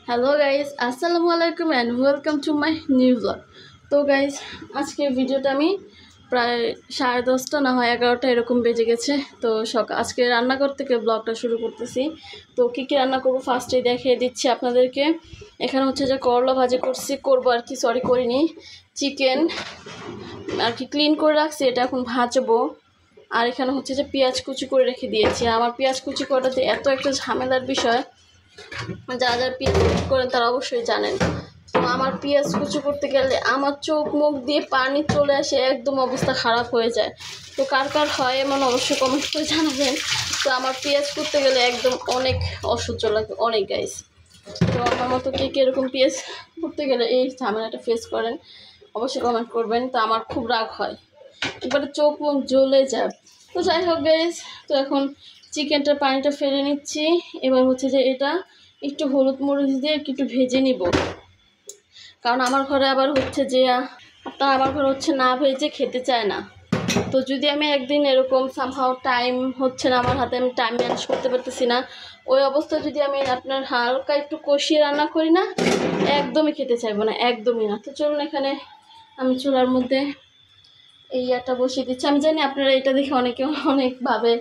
Hello guys, আসসালামু আলাইকুম and welcome to my new blog. তো গাইস, আজকের ভিডিওটা আমি প্রায় 10:30 না হয় 11টা এরকম বেজে গেছে। তো আজকে রান্নাঘর থেকে ব্লগটা শুরু করতেছি। তো কী কী রান্না করবো ফার্স্টেই দেখিয়ে দিচ্ছি আপনাদেরকে। এখানে হচ্ছে যে করলা ভাজি করবো আর কি, করিনি। চিকেন আর কি ক্লিন করে রাখছি, এটা এখন ভাজবো। আর এখানে হচ্ছে যে পেঁয়াজ কুচি করে রেখে দিয়েছি। আমার পেঁয়াজ কুচি করাতে এত একটা ঝামেলার বিষয়, যারা যারা পেঁয়াজ কুচি করেন তারা অবশ্যই জানেন। তো আমার পেঁয়াজ কুচি করতে গেলে আমার চোখ মুখ দিয়ে পানি চলে আসে, একদম অবস্থা খারাপ হয়ে যায়। তো কার কার হয় এমন অবশ্যই কমেন্ট করে জানাবেন। তো আমার পেঁয়াজ করতে গেলে একদম অনেক অসহ্য লাগে, অনেক গাইস। তো আমার মতো কে কীরকম পেঁয়াজ করতে গেলে এই ঝামেলাটা ফেস করেন অবশ্যই কমেন্ট করবেন। তো আমার খুব রাগ হয়, এবারে চোখ মুখ জ্বলে যায়। তো যাই হোক গাইস, তো এখন চিকেনটার পানিটা ফেলে নিচ্ছি। এবার হচ্ছে যে এটা একটু হলুদ মরিচ দিয়ে একটু ভেজে নিব, কারণ আমার ঘরে আবার হচ্ছে যে আমার ঘরে হচ্ছে না ভেজে খেতে চায় না। তো যদি আমি একদিন এরকম সামহাও টাইম হচ্ছে না আমার হাতে, আমি টাইম ম্যানেজ করতে পারতেছি না, ওই অবস্থায় যদি আমি আপনার হালকা একটু কষিয়ে রান্না করি না, একদমই খেতে চাইবো না, একদমই না। তো চলুন, এখানে আমি চুলার মধ্যে এই একটা বসিয়ে দিচ্ছি। আমি জানি আপনারা এটা দেখে অনেকে অনেকভাবে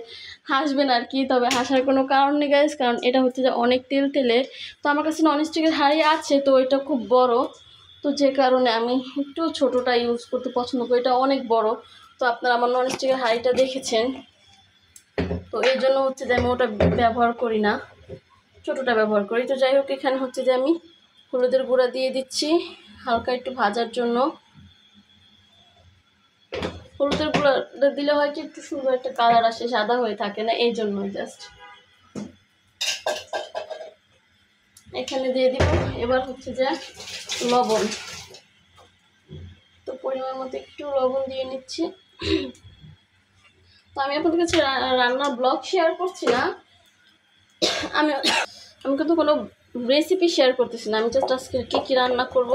হাসবেন আর কি, তবে হাসার কোনো কারণ নেই গাইস, কারণ এটা হচ্ছে যে অনেক তেলে। তো আমার কাছে ননস্টিকের হাঁড়ি আছে, তো এটা খুব বড়, তো যে কারণে আমি একটু ছোটোটা ইউজ করতে পছন্দ করি। এটা অনেক বড়, তো আপনারা আমার ননস্টিকের হাঁড়িটা দেখেছেন, তো এই জন্য হচ্ছে যে আমি ওটা ব্যবহার করি না, ছোটোটা ব্যবহার করি। তো যাই হোক, এখানে হচ্ছে যে আমি হলুদের গুঁড়া দিয়ে দিচ্ছি হালকা একটু ভাজার জন্য। হলুদের গুঁড়া দিলে হয় কি একটু সুন্দর একটা কালার আসে, সাদা হয়ে থাকে না, এই জন্য জাস্ট এখানে দিয়ে দিব। এবার হচ্ছে যে লবণ, তো পরিমাণ মতো একটু লবণ দিয়ে নিচ্ছি। তো আমি আপনাদের কাছে রান্নার ব্লগ শেয়ার করছি না, আমি কিন্তু কোনো রেসিপি শেয়ার করতেছি না, আমি জাস্ট আজকে কী কী রান্না করব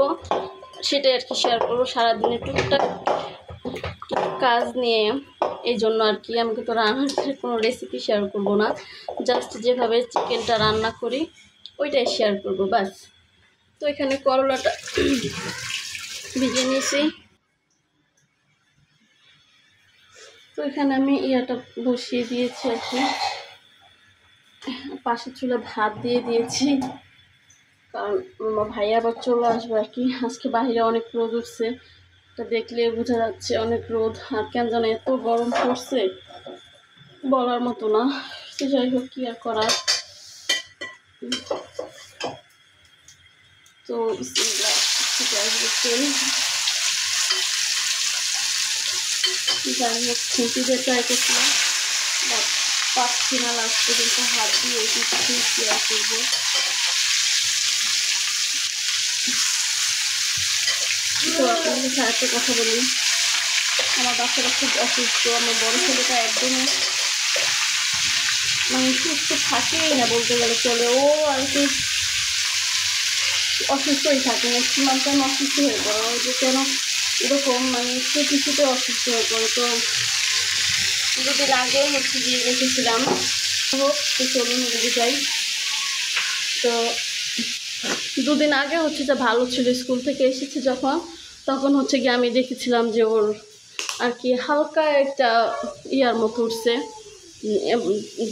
সেটাই আর কি শেয়ার করবো, সারাদিনের টুকটাক কাজ নিয়ে। এই জন্য আর কি আমি কিন্তু রান্নার কোনো রেসিপি শেয়ার করব না, জাস্ট যেভাবে চিকেনটা রান্না করি ওইটাই শেয়ার করব বাস। তো এখানে করলাটা ভিজিয়ে নিয়েছি। তো এখানে আমি ইয়াটা বসিয়ে দিয়েছি আর কি, পাশের চুলা ভাত দিয়ে দিয়েছি, কারণ ভাই আবার চলে আসবে আর কি। আজকে বাইরে অনেক রোদ উঠছে, এটা দেখলে বোঝা যাচ্ছে অনেক রোদ, আর কেন জানো এত গরম পড়ছে বলার মতো না। তো যাই হোক, কি আর করার। তো যাই হোক, খুঁটিতে ট্রাই করছিলাম, বাট পাচ্ছি না, লাস্ট পর্যন্ত হাত দিয়ে দিচ্ছি, শেয়ার করবো। তো আপনাদের সাথে একটা কথা বলি, আমার বাচ্চাটা খুব অসুস্থ, আমার বড় ছেলেটা একদমই মানে সুস্থ থাকেই না বলতে গেলে চলে, ও আর কি অসুস্থই থাকে, ম্যাক্সিমাম টাইম অসুস্থ হয়ে পড়ে, ওই যে কেন এরকম মানে সে কিছুতে অসুস্থ হয়ে পড়ে। তো 2 দিন আগে হচ্ছে গিয়ে রেখেছিলাম, হোক তো চলুন রেখে যাই। তো 2 দিন আগে হচ্ছে যে ভালো ছিল, স্কুল থেকে এসেছে যখন, তখন হচ্ছে গিয়ে আমি দেখেছিলাম যে ওর আর কি হালকা একটা ইয়ার মতো উঠছে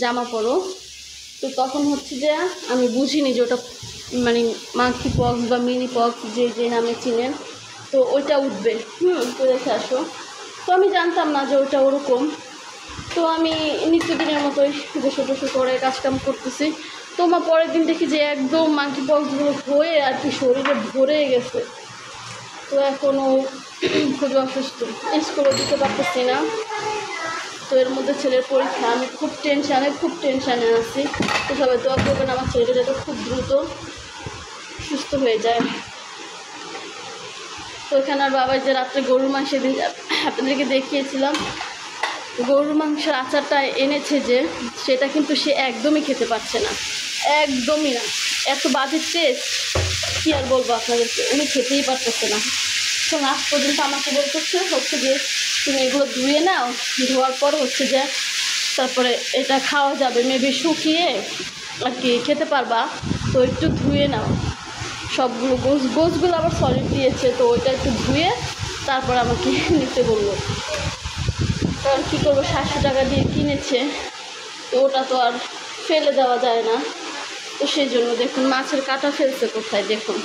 জামা পরো। তো তখন হচ্ছে যে আমি বুঝিনি যে ওটা মানে মাঙ্কি পক্স বা মিনি পক্স যে নামে চিনেন, তো ওইটা উঠবে। তো দেখে আসো, তো আমি জানতাম না যে ওটা ওরকম। তো আমি নিত্যদিনের মতোই বসে বসে করে কাজকাম করতেছি। তো আমার পরের দিন দেখি যে একদম মাঙ্কি পক্সগুলো হয়ে আর কি শরীরে ভরে গেছে। তো এখনও খুবই অসুস্থ, স্কুলও দিতে পারতেছি না। তো এর মধ্যে ছেলের পরীক্ষা, আমি খুব টেনশানে আছি। তো সবাই দোয়া করবেন আমার ছেলেটা যাতে খুব দ্রুত সুস্থ হয়ে যায়। তো এখানে আর বাবার যে রাত্রে গরুর মাংস, সেদিন আপনাদেরকে দেখিয়েছিলাম, গরুর মাংসের আচারটা এনেছে যে, সেটা কিন্তু সে একদমই খেতে পারছে না, একদমই না, এত বাজে টেস্ট, কী আর বলবো আপনাদেরকে, উনি খেতেই পারতেছে না। তো লাস্ট পর্যন্ত আমাকে বলতেছে হচ্ছে যে তুমি এগুলো ধুয়ে নাও, ধোয়ার পর হচ্ছে যে তারপরে এটা খাওয়া যাবে, মেবি শুকিয়ে আর কি খেতে পারবা, তো একটু ধুয়ে নাও। সবগুলো গোছগুলো আবার সলিড দিয়েছে, তো ওইটা একটু ধুয়ে তারপর আমাকে নিতে বললো। কারণ কী করবো, 700 টাকা দিয়ে কিনেছে, তো ওটা তো আর ফেলে দেওয়া যায় না। তো সেই জন্য দেখুন মাছের কাঁটা ফেলছে কোথায়, দেখুন।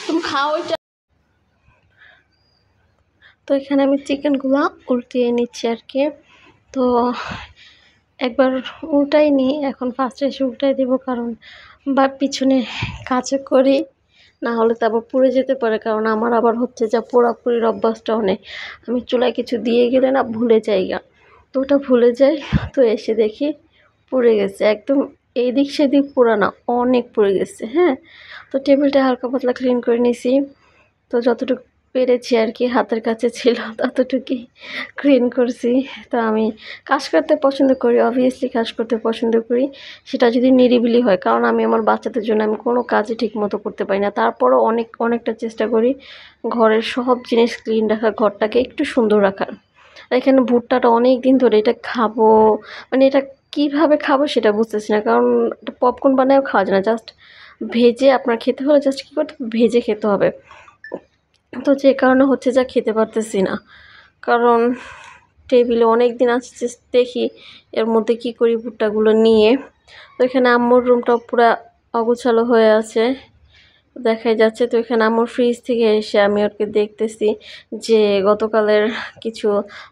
তুমি খাও ওইটা। তো এখানে আমি চিকেনগুলো উল্টিয়ে নিচ্ছি আর কি। তো একবার উল্টাই নিই, এখন ফার্স্টে এসে উল্টাই দেবো, কারণ বা পিছনে কাছে করি, না হলে তো আবার পুড়ে যেতে পারে। কারণ আমার আবার হচ্ছে যা পোড়াপুরির অভ্যাসটাও নেই, আমি চুলায় কিছু দিয়ে গেলে না ভুলে যাই গা, তো ওটা ভুলে যাই। তো এসে দেখি পুড়ে গেছে একদম, এই দিক সেদিক পুরা না, অনেক পুড়ে গেছে। হ্যাঁ, তো টেবিলটা হালকা পাতলা ক্লিন করে নিয়েছি, তো যতটুকু পেরেছি আর কি, হাতের কাছে ছিল ততটুকুই ক্লিন করছি। তো আমি কাজ করতে পছন্দ করি, অবভিয়াসলি কাজ করতে পছন্দ করি, সেটা যদি নিরিবিলি হয়। কারণ আমি আমার বাচ্চাদের জন্য আমি কোনো কাজই ঠিক মতো করতে পারি না, তারপরও অনেকটা চেষ্টা করি ঘরের সব জিনিস ক্লিন রাখার, ঘরটাকে একটু সুন্দর রাখার। এখানে ভুট্টাটা অনেক দিন ধরে, এটা খাবো মানে এটা কীভাবে খাবো সেটা বুঝতেছি না, কারণ পপকর্ন বানায়ও খাওয়া যায় না, জাস্ট ভেজে আপনার খেতে হলে জাস্ট কী করতে হবে, ভেজে খেতে হবে। তো যে কারণে হচ্ছে যা খেতে পারতেছি না, কারণ টেবিলে অনেক দিন আছে, দেখি এর মধ্যে কি করি ভুট্টাগুলো নিয়ে। তো এখানে আম্মুর রুমটাও পুরো অগোছালো হয়ে আছে, দেখাই যাচ্ছে। তো এখানে আম্মুর ফ্রিজ থেকে এসে আমি ওকে দেখতেছি যে গতকালের কিছু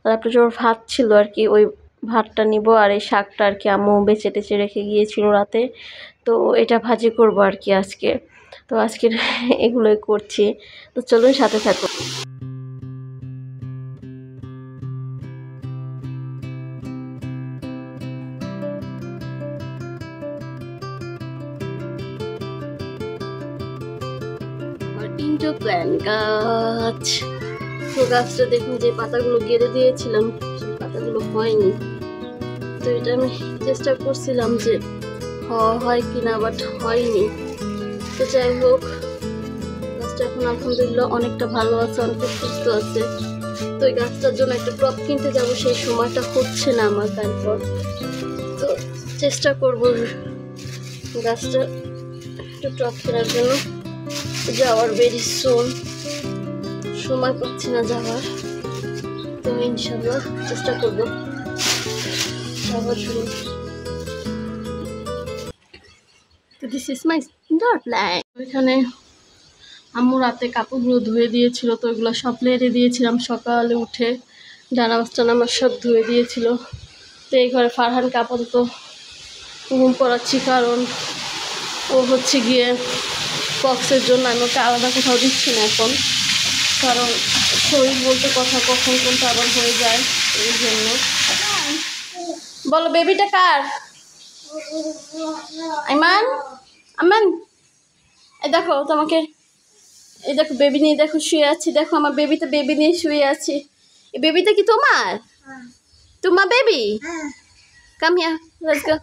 ল্যাপটপের ভাত ছিল আর কি, ওই ভাতটা নিব, আর এই শাকটা আর কি আম্মু বেঁচে টেচে রেখে গিয়েছিল রাতে, তো এটা ভাজি করব আর কি আজকে। তো আজকের এগুলোই করছি, তো চলুন সাথে থাকুন। ইনডোর প্ল্যান্ট গাছ, তো গাছটা দেখুন যে পাতাগুলো গেড়ে দিয়েছিলাম, সেই পাতাগুলো হয়নি। তো এটা আমি চেষ্টা করছিলাম যে হয় কিনা, বাট হয়নি। তো যাই হোক, গাছটা এখন আলহামদুলিল্লাহ অনেকটা ভালো আছে, অনেকটা সুস্থ আছে। তো এই গাছটার জন্য একটা টব কিনতে যাব, সেই সময়টা হচ্ছে না আমার। তারপর তো চেষ্টা করব গাছটা একটু টব কেনার জন্য, যাওয়ার ভেরি সুন, সময় পাচ্ছি না যাওয়ার। তো ইনশাল্লাহ চেষ্টা করবো যাওয়ার জন্য। তো this is my indoor plant. ওইখানে আম্মু রাতে কাপড়গুলো ধুয়ে দিয়েছিল, তো ওইগুলো সব লেড়ে দিয়েছিলাম, সকালে উঠে ডানামাজ টানামাজ সব ধুয়ে দিয়েছিল। তো এই ঘরে ফারহানকে আপাতত ঘুম পড়াচ্ছি, কারণ ও হচ্ছে গিয়ে পক্সের জন্য আমি ওকে আলাদা কোথাও দিচ্ছি না এখন, কারণ শরীর বলতে কথা কখন কোনটা আবার হয়ে যায়, এই জন্য। বলো বেবিটা কার? আইমান, আমান, এই দেখো তোমাকে, এই দেখো বেবি নিয়ে দেখো শুয়ে আছি, দেখো আমার বেবিতে বেবি নিয়ে শুয়ে আছি। এই বেবিটা কি তোমার? তোমার baby? Come here, let's go,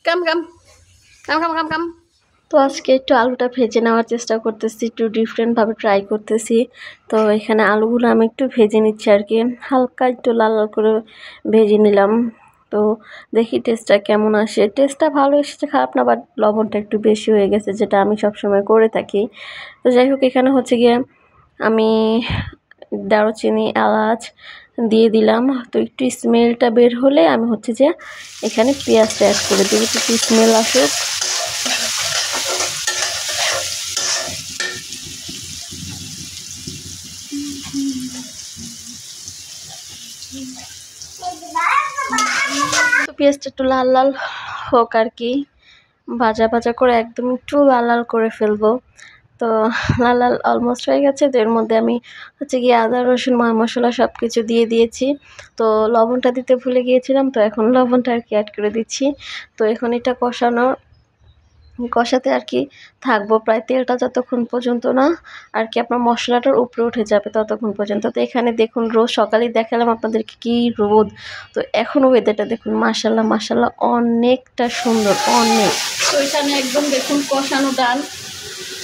come come come come come come. তো আজকে একটু আলুটা ভেজে নেওয়ার চেষ্টা করতেছি, একটু ডিফারেন্টভাবে ট্রাই করতেছি। তো এখানে আলুগুলো আমি একটু ভেজে নিচ্ছি আর কি, হালকা একটু লাল লাল করে ভেজে নিলাম। তো দেখি টেস্টটা কেমন আসে, টেস্টটা ভালো এসেছে, খারাপ না, বাট লবণটা একটু বেশি হয়ে গেছে, যেটা আমি সবসময় করে থাকি। তো যাই হোক, এখানে হচ্ছে গিয়ে আমি দারুচিনি এলাচ দিয়ে দিলাম। তো একটু স্মেলটা বের হলে আমি হচ্ছে যে এখানে পেঁয়াজটা অ্যাড করে দিই, একটু স্মেল আসুক। তো পেঁয়াজটা একটু লাল লাল হোক আর কি, ভাজা ভাজা করে একদম একটু লাল লাল করে ফেলবো। তো লাল লাল অলমোস্ট হয়ে গেছে। তো এর মধ্যে আমি হচ্ছে গিয়ে আদা রসুন ময় মশলা সব কিছু দিয়ে দিয়েছি। তো লবণটা দিতে ভুলে গিয়েছিলাম, তো এখন লবণটা আর কি অ্যাড করে দিচ্ছি। তো এখন এটা কষাতে আর কি থাকবো, প্রায় তেলটা যতক্ষণ পর্যন্ত না আর কি আপনার মশলাটার উপরে উঠে যাবে ততক্ষণ পর্যন্ত। তো এখানে দেখুন, রোদ সকালেই দেখালাম আপনাদেরকে কি রোদ, তো এখনও ওয়েদারটা দেখুন, মাশাল্লাহ মাশাল্লাহ অনেকটা সুন্দর, অনেক। তো এখানে একদম দেখুন কষানো ডাল।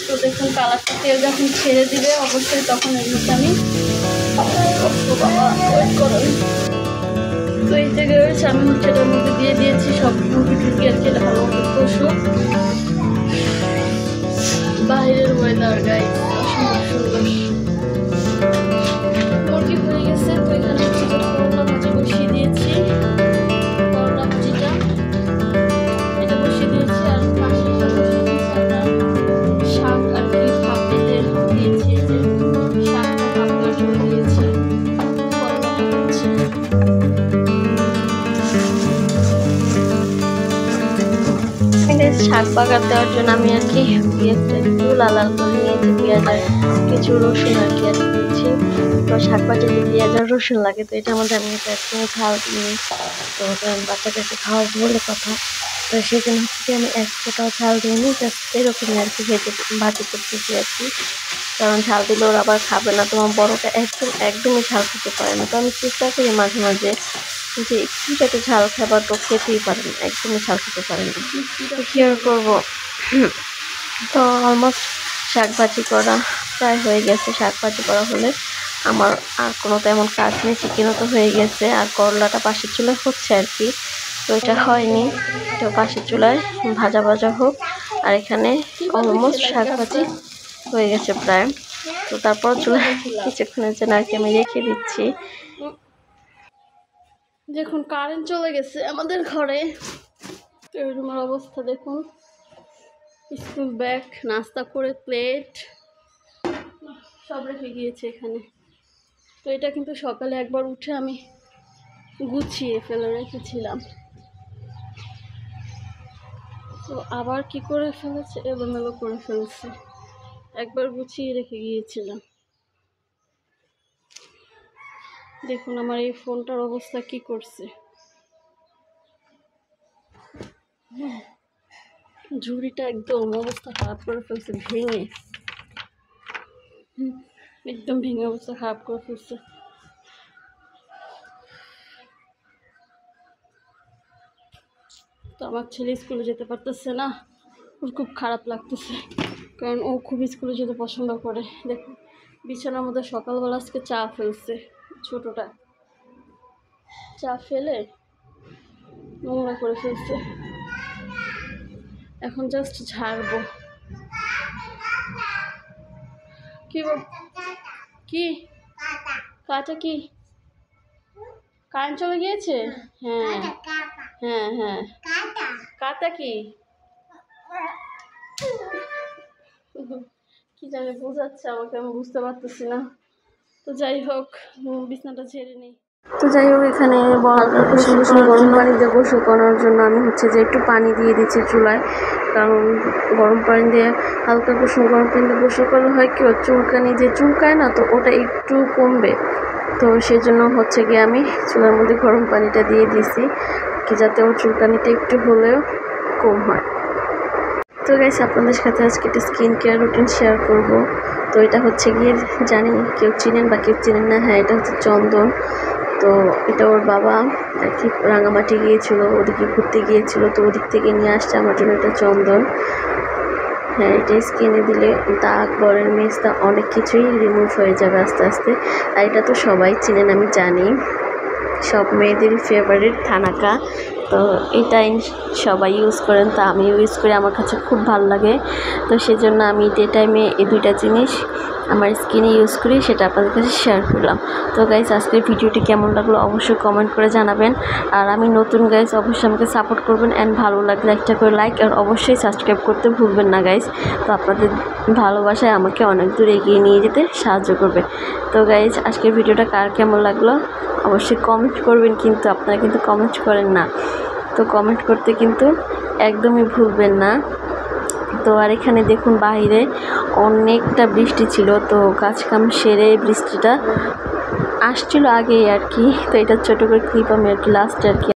তো দেখুন কালারটা, তেল যখন ছেড়ে দিবে অবশ্যই তখন এর মধ্যে আমি তো এই জায়গায় রয়েছে, আমি হচ্ছে এটার মধ্যে দিয়ে দিয়েছি সব মুরগি টুকি আর কি, এটা ভালো মতো কষুক। শাক বাগার দেওয়ার জন্য আমি আর কি পেঁয়াজটা একটু লাল লাল করে নিয়েছি, পেঁয়াজ আর কিছু রসুন আর কি দিচ্ছি। তো শাক ভাজিতে পেঁয়াজ আর রসুন লাগে, তো এটার মধ্যে আমি এটা একটু ঝাল দিই। তো বাচ্চাটাকে খাওয়াবো বলে কথা, তো সেই জন্য হচ্ছে কি আমি এক ফোঁটাও ঝাল দিইনি, জাস্ট এরকমই আর কি ভাজি করতেছি আর কি। কারণ ঝাল দিলে ওরা আবার খাবে না, তোমার বড়টা একদমই ঝাল খেতে পারে না। তো আমি চেষ্টা করি মাঝে মাঝে যে একটু যাতে ঝাল খাবার, তো খেতেই পারে না, একদমই ঝাল খেতে পারে না। কি আর করবো। তো অলমোস্ট শাক ভাজি করা প্রায় হয়ে গেছে। শাক ভাজি করা হলে আমার আর কোনো তেমন কাজ নেই, চিকেনও তো হয়ে গেছে, আর করলাটা পাশের চুলায় হচ্ছে আর কি। তো এটা হয়নি, তো পাশের চুলায় ভাজা ভাজা হোক। আর এখানে অলমোস্ট শাক ভাজি হয়ে গেছে প্রায়। তো তারপর চুলায় কিছুক্ষণের জন্য আর কি আমি রেখে দিচ্ছি। দেখুন কারেন্ট চলে গেছে আমাদের ঘরে, তো এরকম অবস্থা দেখুন। স্কুল ব্যাগ, নাস্তা করে প্লেট সব রেখে গিয়েছে এখানে। তো এটা কিন্তু সকালে একবার উঠে আমি গুছিয়ে ফেলে রেখেছিলাম, তো আবার কি করে ফেলেছে, এলোমেলো করে ফেলছে। একবার গুছিয়ে রেখে গিয়েছিলাম। দেখুন আমার এই ফোনটার অবস্থা কি করছে। ঝুড়িটা একদম অবস্থা খারাপ করে ফেলছে, ভেঙে একদম ভেঙে অবস্থা খারাপ করে ফেলছে। তো আমার ছেলে স্কুলে যেতে পারতেছে না, ওর খুব খারাপ লাগতেছে, কারণ ও খুব স্কুলে যেতে পছন্দ করে। দেখুন বিছানার মধ্যে সকালবেলা আজকে চা ফেলছে, ছোটোটা চা ফেলে নোংরা করে ফেলছে। এখন জাস্ট ঝাড়বো। কি কাটা কি কারেন্ট চলে গিয়েছে? হ্যাঁ হ্যাঁ হ্যাঁ, কাটা কি কি জানি বোঝাচ্ছে আমাকে, আমি বুঝতে পারতেছি না। তো যাই হোক, বিছনাটা ঝেড়ে নেই। তো যাই হোক, এখানে গরম পানি দিয়ে গোসল করার জন্য আমি হচ্ছে যে একটু পানি দিয়ে দিচ্ছি চুলায়। কারণ গরম পানি দিয়ে হালকা গরম পানি দিয়ে গোসল করলে হয় কি, চুলকানি যে চুলকায় না, তো ওটা একটু কমবে। তো সেই জন্য হচ্ছে গিয়ে আমি চুলার মধ্যে গরম পানিটা দিয়ে দিছি, কি যাতে ওর চুলকানিটা একটু হলেও কম হয়। তো গাইস, আপনাদের সাথে আজকে একটা স্কিন কেয়ার রুটিন শেয়ার করব। তো এটা হচ্ছে গিয়ে, জানি কেউ চিনেন বা কেউ চিনেন না, হ্যাঁ এটা হচ্ছে চন্দন। তো এটা ওর বাবা আর কি রাঙামাটি গিয়েছিল, ওদিকে ঘুরতে গিয়েছিল, তো ওদিক থেকে নিয়ে আসছে আমার জন্য এটা চন্দন। হ্যাঁ, এটা স্কিনে দিলে দাগ, বরের মেজটা অনেক কিছুই রিমুভ হয়ে যাবে আস্তে আস্তে। আর এটা তো সবাই চিনেন, আমি জানি সব মেয়েদেরই ফেভারিট থানাকা। তো এটাই সবাই ইউজ করেন, তো আমি ইউজ করি, আমার কাছে খুব ভালো লাগে। তো সেজন্য আমি ডে টাইমে এই দুইটা জিনিস আমার স্কিনে ইউজ করি, সেটা আপনাদের কাছে শেয়ার করলাম। তো গাইস, আজকের ভিডিওটি কেমন লাগলো অবশ্যই কমেন্ট করে জানাবেন। আর আমি নতুন গাইস, অবশ্যই আমাকে সাপোর্ট করবেন, অ্যান্ড ভালো লাগলে একটা করে লাইক আর অবশ্যই সাবস্ক্রাইব করতে ভুলবেন না গাইস। তো আপনাদের ভালোবাসায় আমাকে অনেক দূর এগিয়ে নিয়ে যেতে সাহায্য করবে। তো গাইস, আজকের ভিডিওটা কার কেমন লাগলো অবশ্যই কমেন্ট করবেন, কিন্তু আপনারা কিন্তু কমেন্ট করেন না, তো কমেন্ট করতে কিন্তু একদমই ভুলবেন না। তো আর এখানে দেখুন বাইরে অনেকটা বৃষ্টি ছিল, তো কাজ কাম সেরে বৃষ্টিটা আসছিল আগেই আর কি। তো এটা ছোটো করে ক্লিপ আমি আর কি লাস্টে আর কি